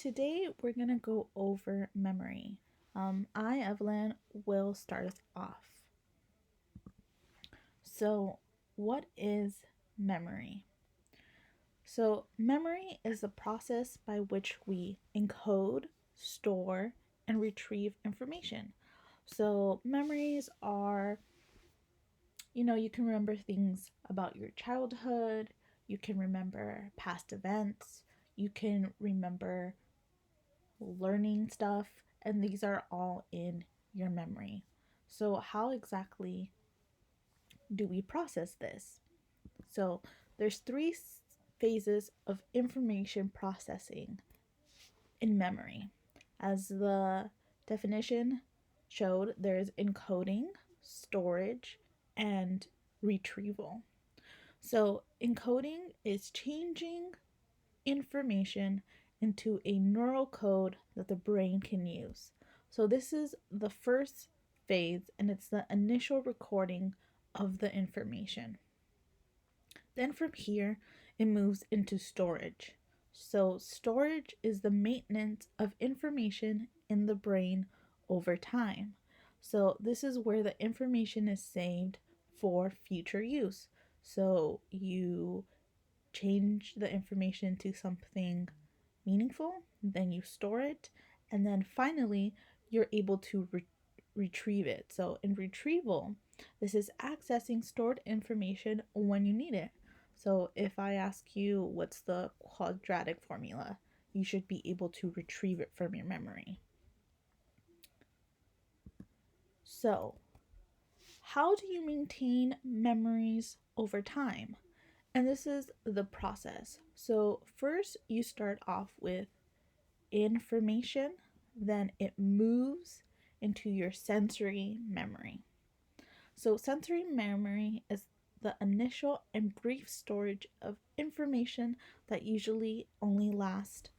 Today we're going to go over memory. Evelyn, will start us off. So, what is memory? So, memory is the process by which we encode, store, and retrieve information. So, memories are, you can remember things about your childhood, you can remember past events, you can remember learning stuff, and these are all in your memory. So, how exactly do we process this? So, there's three phases of information processing in memory. As the definition showed, there's encoding, storage, and retrieval. So, encoding is changing information into a neural code that the brain can use. So, this is the first phase, and it's the initial recording of the information. Then from here, it moves into storage. So, storage is the maintenance of information in the brain over time. So, this is where the information is saved for future use. So, you change the information to something meaningful, then you store it, and then finally, you're able to retrieve it. So, in retrieval, this is accessing stored information when you need it. So, if I ask you what's the quadratic formula, you should be able to retrieve it from your memory. So, how do you maintain memories over time? And this is the process. So, first, you start off with information, then it moves into your sensory memory. So, sensory memory is the initial and brief storage of information that usually only lasts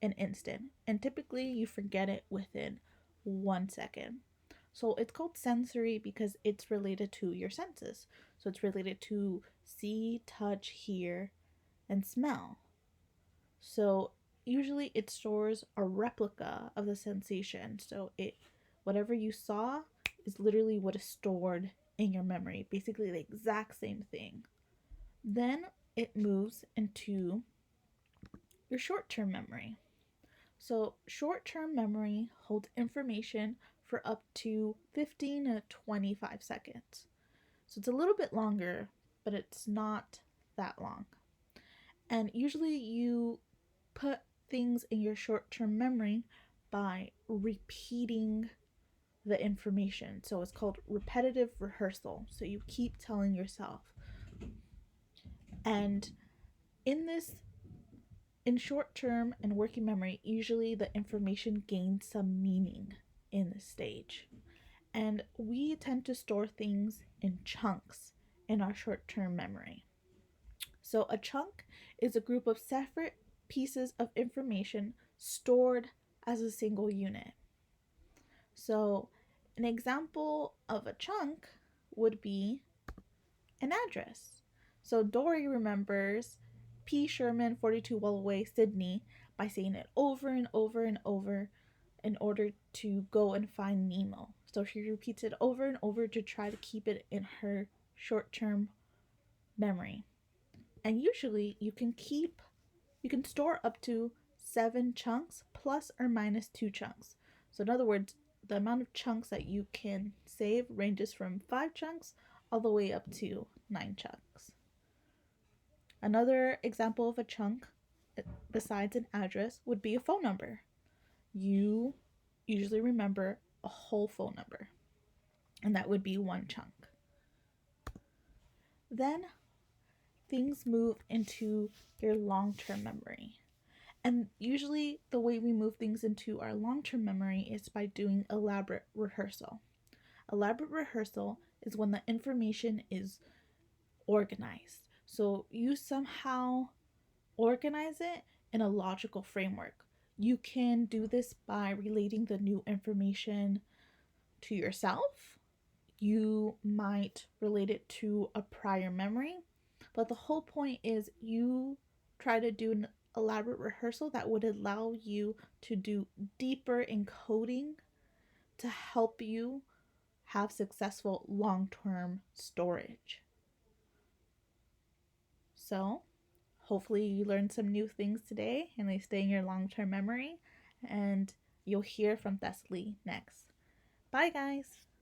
an instant, and typically you forget it within 1 second. So, it's called sensory because it's related to your senses. So, it's related to see, touch, hear, and smell. So, usually it stores a replica of the sensation. So, whatever you saw is literally what is stored in your memory, basically the exact same thing. Then it moves into your short-term memory. So, short-term memory holds information for up to 15 to 25 seconds. So, it's a little bit longer, but it's not that long. And usually you put things in your short-term memory by repeating the information. So it's called repetitive rehearsal. So you keep telling yourself. And in this, in short term and working memory, usually the information gains some meaning in this stage. And we tend to store things in chunks in our short term memory. So a chunk is a group of separate pieces of information stored as a single unit. So an example of a chunk would be an address. So Dory remembers P. Sherman, 42 Wellaway, Sydney, by saying it over and over and over in order to go and find Nemo. So she repeats it over and over to try to keep it in her short-term memory. And usually you can store up to 7 chunks plus or minus 2 chunks. So in other words, the amount of chunks that you can save ranges from 5 chunks all the way up to 9 chunks. Another example of a chunk, besides an address, would be a phone number. You usually remember a whole phone number, and that would be 1 chunk. Then things move into your long-term memory. And usually the way we move things into our long-term memory is by doing elaborate rehearsal. Elaborate rehearsal is when the information is organized. So you somehow organize it in a logical framework. You can do this by relating the new information to yourself. You might relate it to a prior memory. But the whole point is you try to do elaborate rehearsal that would allow you to do deeper encoding to help you have successful long term storage. So, hopefully, you learned some new things today and they stay in your long term memory. And you'll hear from Thessaly next. Bye, guys.